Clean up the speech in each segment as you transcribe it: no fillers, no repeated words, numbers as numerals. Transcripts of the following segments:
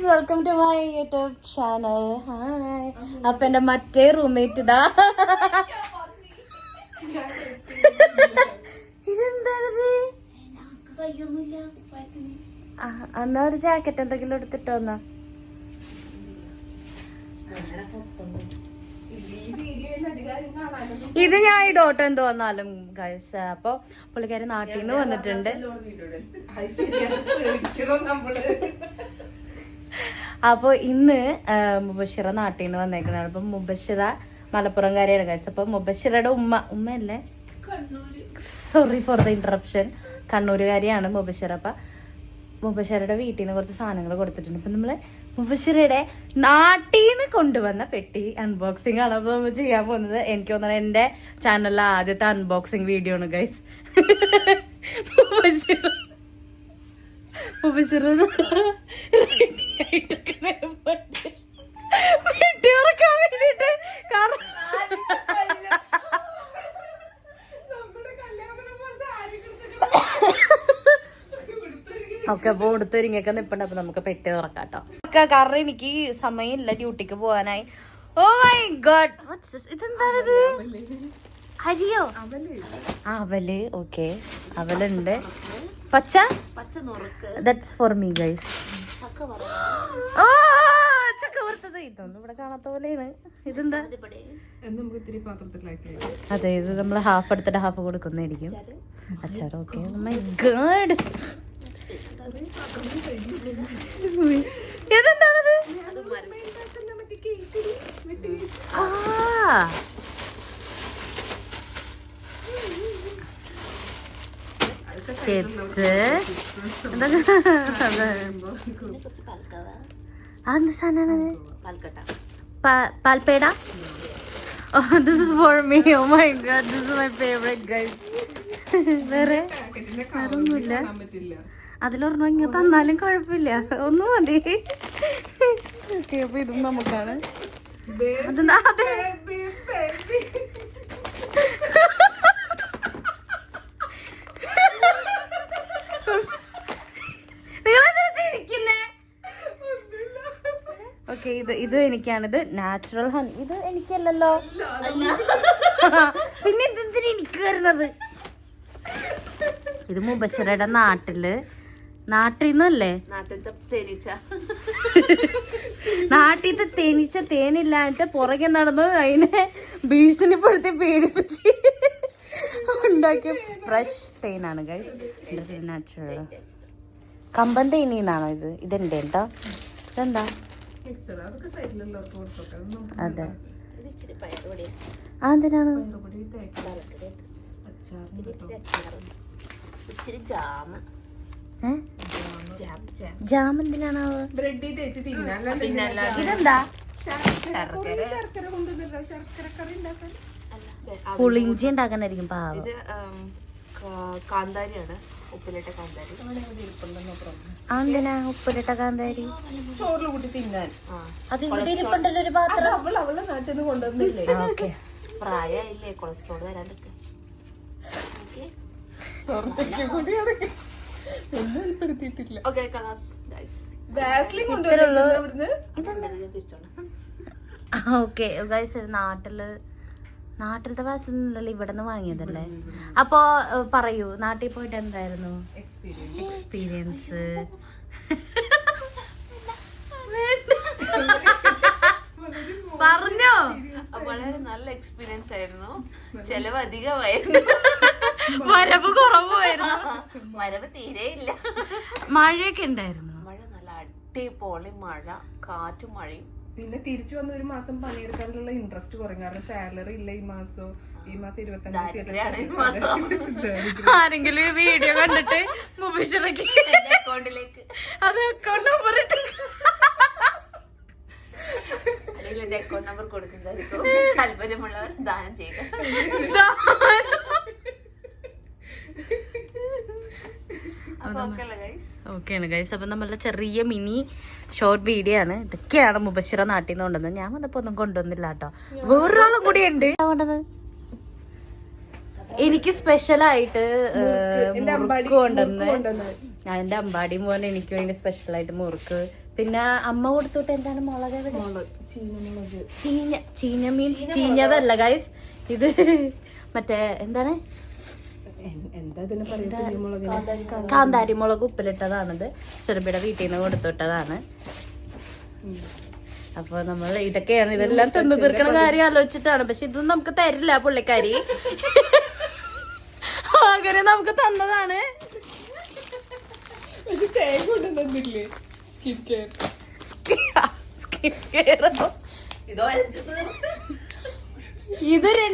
Welcome to my YouTube channel. Hi. അപ്പൊ എന്റെ മറ്റേ റൂംമേറ്റ് ഇതാ. ഇതെന്താണിത്? എന്നാ ഒരു ജാക്കറ്റ് എന്തെങ്കിലും എടുത്തിട്ടോ എന്നാ. ഇത് ഞാൻ ഇടോട്ടോ എന്ത് വന്നാലും ഗൈസ്. അപ്പൊ പുള്ളിക്കാരി നാട്ടിൽ നിന്ന് വന്നിട്ടുണ്ട്. അപ്പൊ ഇന്ന് മുബഷിറ നാട്ടിൽ നിന്ന് വന്നേക്കണാണ്. അപ്പൊ മുബഷിറ മലപ്പുറംകാരിയാണ് ഗൈസ്. അപ്പൊ മുബഷിറയുടെ ഉമ്മയല്ലേ, സോറി ഫോർ ദ ഇന്ററപ്ഷൻ, കണ്ണൂരുകാരിയാണ് മുബഷിറ. അപ്പൊ മുബഷിറയുടെ വീട്ടിൽ നിന്ന് കുറച്ച് സാധനങ്ങൾ കൊടുത്തിട്ടുണ്ട്. അപ്പൊ നമ്മള് മുബഷിറയുടെ നാട്ടിൽ നിന്ന് കൊണ്ടുവന്ന പെട്ടി അൺബോക്സിംഗ് ആണ് അപ്പൊ നമ്മൾ ചെയ്യാൻ പോകുന്നത്. എനിക്ക് തോന്നുന്നത് എന്റെ ചാനലിലെ ആദ്യത്തെ അൺബോക്സിംഗ് വീഡിയോ ആണ് ഗൈസ്. മുബഷിറോട് റെഡി ആയിട്ടൊക്കെ പെട്ടി ഉറക്കാൻ വേണ്ടിട്ട്. കാരണം ഒക്കെ അപ്പൊ കൊടുത്തൊരുങ്ങൊക്കെ നിപ്പുണ്ട്. അപ്പൊ നമുക്ക് പെട്ടി തുറക്കാട്ടോ. കാരണം എനിക്ക് സമയമില്ല ഡ്യൂട്ടിക്ക് പോവാനായി. Oh my God, ഇതെന്താണിത്? അരിയോ? അവല്. ഓക്കെ, അവലുണ്ട്. പച്ച ദാറ്റ്സ് ഫോർ മീ ഗൈസ്. ഓ ചക്ക വറുത്തത്. ഇതൊന്നും ഇവിടെ കാണാത്ത പോലെയാണ്. ഇതെന്താ? അതെ, ഇത് നമ്മൾ ഹാഫ് എടുത്തിട്ട് ഹാഫ് കൊടുക്കുന്നതായിരിക്കും. അച്ചാർ. ഓക്കെ. മൈ ഗോഡ്, ഇതെന്താണത്? ചിപ്സ്. എന്തൊക്കെ എന്ത് സാധനമാണത്? പാൽപേട. Oh, this is for me. Oh my god, this is my favorite guys. വേറെ ഒന്നുമില്ല. അതിലൊരെണ്ണം ഇങ്ങനെ തന്നാലും കുഴപ്പമില്ല, ഒന്നും മതി. അപ്പൊ ഇതും നമുക്കാണ്. അതെന്താ? അതെ, നിങ്ങളെന്താ ചിരിക്കുന്നേ? ഓക്കെ, ഇത് എനിക്കാണിത്. Natural honey. ഇത് എനിക്കല്ലല്ലോ, പിന്നെ ഇതെന്തിനാ എനിക്ക് വരുന്നത്? ഇത് മുബഷിറയുടെ നാട്ടിൽ നിന്നല്ലേ, നാട്ടിലത്തെ തേനീച്ച തേനില്ലായിട്ട് പുറകെ നടന്ന് അതിനെ ഭീഷണിപ്പെടുത്തി പേടിപ്പിച്ച് ഉണ്ടാക്കിയ ഫ്രഷ് തേനാണ് ഗൈസ്. നാച്ചുറൽ കമ്പൻ തേനീന്നാണോ ഇത്? ഇതെന്റെ കേട്ടോ. ഇതെന്താ? അതെ, അതെന്തിനാണ്? ജാം എന്തിനാണോ? ഇതെന്താ? പുളിഞ്ചി ഉണ്ടാക്കാനായിരിക്കും പാവം. കാന്താരിയാണ്, ഉപ്പിലിട്ട കാന്താരി. എന്തിനാ ഉപ്പിലിട്ട കാന്താരി? ചോറിൽ കൂട്ടി തിന്നാൻ. അത് ഇവിടെ ഇരിപ്പുണ്ടല്ലോ ഒരു പാത്രം. അവളെ നാട്ടിൽ നിന്ന് കൊണ്ടുവന്നില്ലേ? ഓക്കെ, പ്രായമായില്ലേ, കൊളസ്ട്രോൾ വരാനൊക്കെ. ഓക്കെ ഗൈസ്, നാട്ടിലത്തെ വാസനല്ലോ, ഇവിടെ നിന്ന് വാങ്ങിയതല്ലേ. അപ്പൊ പറയൂ, നാട്ടിൽ പോയിട്ട് എന്തായിരുന്നു എക്സ്പീരിയൻസ്? പറഞ്ഞോ. വളരെ നല്ല എക്സ്പീരിയൻസ് ആയിരുന്നു. ചെലവ് അധികമായിരുന്നു, വരവ് കുറവായിരുന്നു. വരവ് തീരെ ഇല്ല. മഴയൊക്കെ ഉണ്ടായിരുന്നു. മഴ നല്ല അടിപൊളി മഴ, കാറ്റും മഴയും. പിന്നെ തിരിച്ചു വന്ന ഒരു മാസം പണിയെടുക്കാനുള്ള ഇൻട്രസ്റ്റ് കുറയും. കാരണം സാലറി ഇല്ല ഈ മാസം 25. ആരെങ്കിലും വീഡിയോ കണ്ടിട്ട് മുബഷിറയ്ക്ക് അക്കൗണ്ടിലേക്ക് അത് അക്കൗണ്ട് നമ്പർ ഇട്ട് എന്റെ അക്കൗണ്ട് നമ്പർ കൊടുക്കുന്നതായിരിക്കും. താല്പര്യമുള്ളവർ ദാനം ചെയ്യുക. ഓക്കെയാണ് ഗൈസ്. അപ്പൊ നമ്മളുടെ ചെറിയ മിനി ഷോർട്ട് വീഡിയോ ആണ്. ഇതൊക്കെയാണ് മുബഷിറ നാട്ടിൽ നിന്ന് കൊണ്ടുവന്നത്. ഞാൻ വന്നപ്പോ ഒന്നും കൊണ്ടുവന്നില്ല കേട്ടോ, വേറൊരാളും കൂടി ഉണ്ട് കൊണ്ടത്. എനിക്ക് സ്പെഷ്യലായിട്ട് മുറുക്ക് കൊണ്ടുവന്ന്. ഞാൻ എന്റെ അമ്പാടി മോൻ എനിക്ക് വേണ്ടി സ്പെഷ്യലായിട്ട് മുറുക്ക് പിന്നെ അമ്മ കൊടുത്തോട്ട് എന്താണ് മുളക് എവിടെ? ചീനമുളക്. ചീഞ്ഞ മീൻസ് ചീഞ്ഞതല്ല ഗൈസ്, ഇത് മറ്റേ എന്താണ് എന്താ ഇതിന് പറയുക? കാന്താരി മുളക് ഉപ്പിലിട്ടതാണിത്. സുരഭിയുടെ വീട്ടിൽ നിന്ന് കൊടുത്തുവിട്ടതാണ്. അപ്പൊ നമ്മൾ ഇതൊക്കെയാണ്, ഇതെല്ലാം തിന്നു തീർക്കണ കാര്യം ആലോചിച്ചിട്ടാണ്. പക്ഷെ ഇതൊന്നും നമുക്ക് തരില്ല പുള്ളിക്കാരി, അങ്ങനെ നമുക്ക് തന്നതാണ്. ഇത്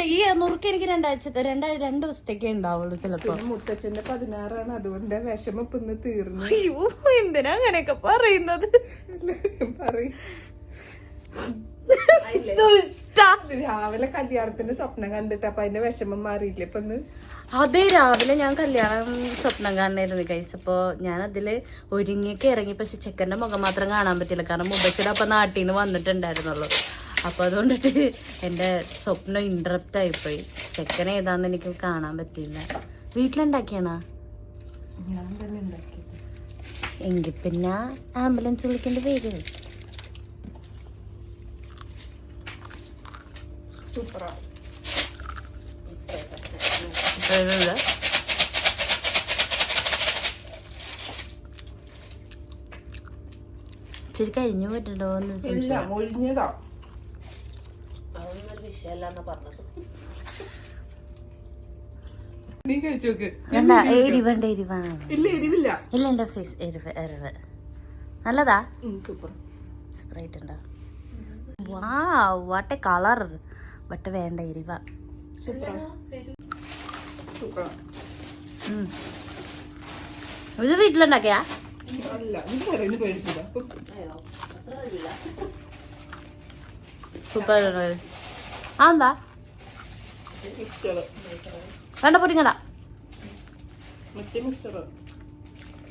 ഈ നുറുക്ക് എനിക്ക് 2 ദിവസത്തേക്കേ ഉണ്ടാവുള്ളൂ ചിലപ്പോ. മുത്തച്ഛന്റെ 16 അതുകൊണ്ട് വിഷമം ഇപ്പൊ ഇന്ന് തീർന്നു. അയ്യോ, എന്തിനാ അങ്ങനെയൊക്കെ പറയുന്നത്? പറയും. രാവിലെ കല്യാണത്തിന്റെ സ്വപ്നം കണ്ടിട്ട് അപ്പൊ അതിന്റെ വിഷമം മാറിയില്ലേ ഇപ്പൊ ഇന്ന്? അതെ, രാവിലെ ഞാൻ കല്യാണം സ്വപ്നം കാണായിരുന്നു ഗൈസ്. അപ്പൊ ഞാൻ അതില് ഒരുങ്ങിയൊക്കെ ഇറങ്ങി. പക്ഷെ ചെക്കന്റെ മുഖം മാത്രം കാണാൻ പറ്റില്ല, കാരണം മുബച്ചിയുടെ അപ്പൊ നാട്ടിൽ നിന്ന് വന്നിട്ടുണ്ടായിരുന്നുള്ളൂ. അപ്പൊ അതുകൊണ്ടിട്ട് എന്റെ സ്വപ്നം ഇന്ററപ്റ്റ് ആയിപ്പോയി. ചെക്കൻ ഏതാന്ന് എനിക്ക് കാണാൻ പറ്റിയില്ല. വീട്ടിലുണ്ടാക്കിയാണോ? ഞാൻ തന്നെ ഉണ്ടാക്കിയത്. എങ്കിൽ പിന്നെ ആംബുലൻസ് വിളിക്കേണ്ട പേര്. സൂപ്പറാ. ഇച്ചിരി കരിഞ്ഞു പറ്റണ്ടോ എന്ന് സംശയം. മൊഴിഞ്ഞതാ. അതൊന്നൊരു വിഷയമല്ലെന്നാ പറഞ്ഞത്. നീ കഴിച്ചു നോക്ക്. എരിവാണ്. ഇല്ല എരിവില്ല. ഇല്ല, എന്റെ ഫേസ് എരിവ് നല്ലതാ. സൂപ്പർ ആയിട്ടുണ്ടോ? വാവ്, വാട്ട് എ കളർ. ബട്ട് വേണ്ട, എരിവ. ഇത് വീട്ടിലുണ്ടാക്കിയാ? സൂപ്പർ. എന്താ വേണ്ട പൊടിക്കണ്ട.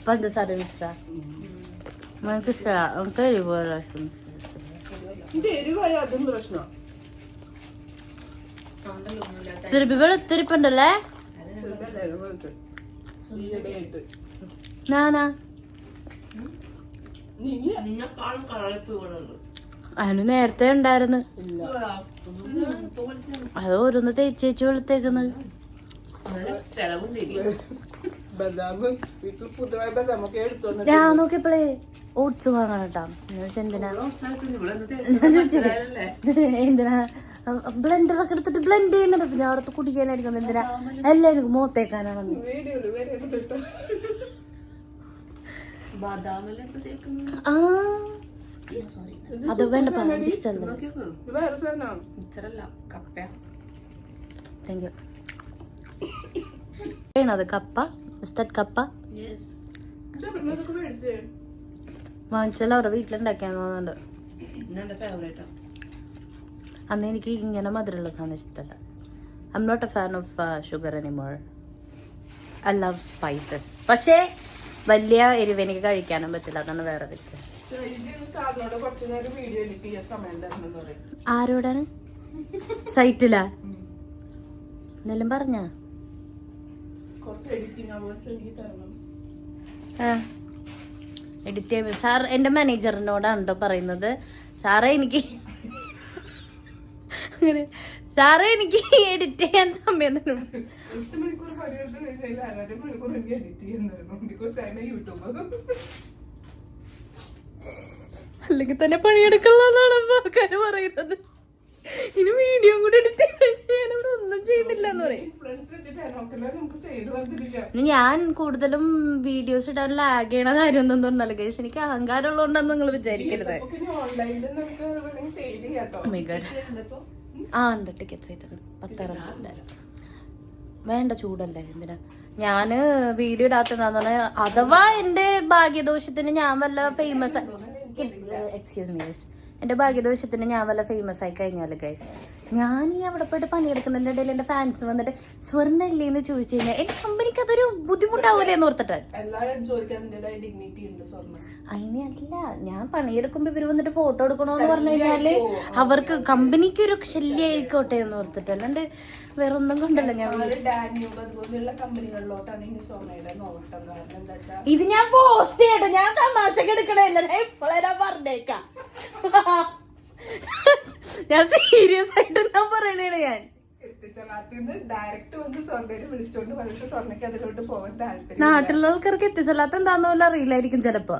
പഞ്ചസാര മിക്സറാ? എനിക്ക് എരിവ് സുരഭി വെളുത്തിരിപ്പുണ്ടല്ലേ? ഞാനാ അതിന് നേരത്തെ ഉണ്ടായിരുന്നു. അത് ഓരോന്ന് തേച്ച് വെളുത്തേക്കുന്നത്. ഞാൻ നോക്കിയപ്പോഴേ ഓട്സ് വാങ്ങണം കേട്ടോ. എന്തിനാ ബ്ലെൻഡറൊക്കെ എടുത്തിട്ട് ബ്ലെൻഡ് ചെയ്യുന്നുണ്ട്. ഞാൻ അടുത്ത് കുടിക്കാനായിരിക്കും. എന്തിനാ എല്ലാം എനിക്ക് മൂത്തേക്കാനാണെന്ന്. അത് വേണ്ട, ഇഷ്ടമല്ല. Thank you. അത് കപ്പ കപ്പ വാങ്ങിച്ചാലും അവരുടെ വീട്ടിലുണ്ടാക്കിയാന്ന് തോന്നുന്നുണ്ട്. അന്ന് എനിക്ക് ഇങ്ങനെ മധുരമുള്ള സാധനം ഇഷ്ടമല്ല. I am not a fan of sugar anymore. I love spices. പക്ഷേ വലിയ എരിവ് എനിക്ക് കഴിക്കാനും പറ്റില്ല. അതാണ് വേറെ വെച്ച്. ആരോടാണ്? സൈറ്റിലാ? എന്തെങ്കിലും പറഞ്ഞ എഡിറ്റ് ചെയ്യാൻ സാർ എന്റെ മാനേജറിനോടാണ് കേട്ടോ പറയുന്നത്. സാറേ എനിക്ക് എഡിറ്റ് ചെയ്യാൻ സമയം തരും. അല്ലെങ്കിൽ തന്നെ പണിയെടുക്കണമെന്നാണ് ആൾക്കാര് പറയുന്നത്. ഇനി വീഡിയോ കൂടെ എഡിറ്റ് ഞാനിവിടെ ഒന്നും ചെയ്യുന്നില്ല എന്ന് പറയും. ഞാൻ കൂടുതലും വീഡിയോസ് ഇടാൻ ലാഗ് ചെയ്യണ കാര്യം ഒന്നും തോന്നല്ല ഗൈസ്. എനിക്ക് അഹങ്കാരം ഉള്ളതുകൊണ്ടാന്ന് നിങ്ങൾ വിചാരിക്കരുത്. ഉണ്ട്, ടിക്കറ്റ്സ് ആയിട്ടുണ്ട്. 10 റംസ് ഉണ്ടായിരുന്നു. വേണ്ട, ചൂടല്ലേ, എന്തിനാ ഞാന് വീഡിയോ ഇടാത്തതാന്ന് പറഞ്ഞാൽ അഥവാ എന്റെ ഭാഗ്യദോഷത്തിന് ഞാൻ വല്ല ഫേമസ് എന്റെ ഭാഗ്യദോഷത്തിന് ഞാൻ വല്ല ഫേമസ് ആയി കഴിഞ്ഞാല് ഗൈസ്, ഞാൻ ഈ അവിടെ പോയിട്ട് പണിയെടുക്കുന്നതിന്റെ ഇടയിൽ എന്റെ ഫാൻസ് വന്നിട്ട് സ്വർണ്ണ ഇല്ലേന്ന് ചോദിച്ചു കഴിഞ്ഞാൽ എന്റെ കമ്പനിക്ക് അതൊരു ബുദ്ധിമുട്ടാവൂലേ എന്ന് ഓർത്തിട്ട്. അതിനല്ല, ഞാൻ പണിയെടുക്കുമ്പോ ഇവര് വന്നിട്ട് ഫോട്ടോ എടുക്കണോന്ന് പറഞ്ഞു കഴിഞ്ഞാല് അവർക്ക് കമ്പനിക്ക് ഒരു ശല്യമായിക്കോട്ടെ എന്ന് ഓർത്തിട്ട്, അല്ലാണ്ട് വേറെ ഒന്നും കൊണ്ടല്ല. ഞാൻ ഇത് ഞാൻ പോസ്റ്റ് ചെയ്യട്ടെ, ഞാൻ തമാശക്ക് എടുക്കണല്ല, ഇപ്പോഴേ ഞാൻ പറഞ്ഞേക്കാം. ഞാൻ സീരിയസ് ആയിട്ട് ഞാൻ പറയണേ. ഞാൻ നാട്ടിലുള്ള ആൾക്കാർക്ക് എത്തിച്ചല്ലാത്ത എന്താന്ന് പോലും അറിയില്ലായിരിക്കും ചിലപ്പോ.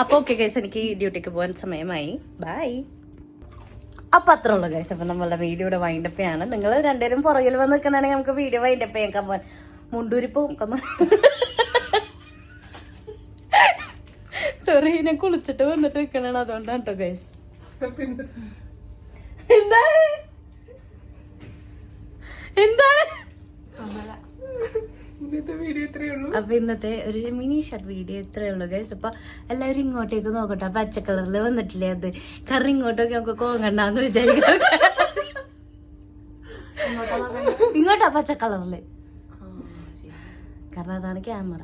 അപ്പൊ ഓക്കെ ഗൈസ്, എനിക്ക് ഡ്യൂട്ടിക്ക് പോകാൻ സമയമായി. ബൈ. അപ്പൊ അത്ര ഉള്ളു ഗൈസ്. അപ്പൊ നമ്മളുടെ വീഡിയോയുടെ വൈൻഡപ്പ് ആണ്. നിങ്ങൾ രണ്ടുപേരും പുറകിൽ വന്ന് നിൽക്കണമെങ്കിൽ നമുക്ക് വീഡിയോ വൈൻഡപ്പ് ചെയ്യാൻ. കമ്മൻ മുണ്ടൂരിപ്പോവും. കമ്മൻ സോറി, ഞാൻ കുളിച്ചിട്ട് വന്നിട്ട് നിൽക്കണാണ്, അതുകൊണ്ടാണ് കേട്ടോ ഗൈസ്. എന്താണ് എന്താണ് അപ്പൊ ഇന്നത്തെ ഒരു മിനി ഷോർട്ട് വീഡിയോ ഇത്രേ ഉള്ളൂ ഗൈസ്. അപ്പൊ എല്ലാവരും ഇങ്ങോട്ടേക്ക് നോക്കട്ടെ. പച്ച കളറിൽ വന്നിട്ടില്ലേ അത്, കാരണം ഇങ്ങോട്ടൊക്കെ നമുക്ക് കോങ്ങണ്ടെന്ന് വിചാരിക്കാം. ഇങ്ങോട്ടാ പച്ച കളറില്, കാരണം അതാണ് ക്യാമറ.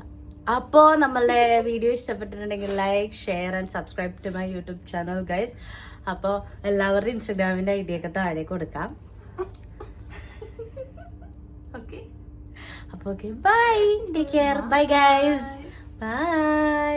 അപ്പോ നമ്മളുടെ വീഡിയോ ഇഷ്ടപ്പെട്ടിട്ടുണ്ടെങ്കിൽ like, share and subscribe to my YouTube channel guys. അപ്പോൾ എല്ലാവരുടെയും ഇൻസ്റ്റാഗ്രാമിന്റെ ഐഡി ഒക്കെ താഴെ കൊടുക്കാം. അപ്പോൾ okay, bye, take care, bye guys, by.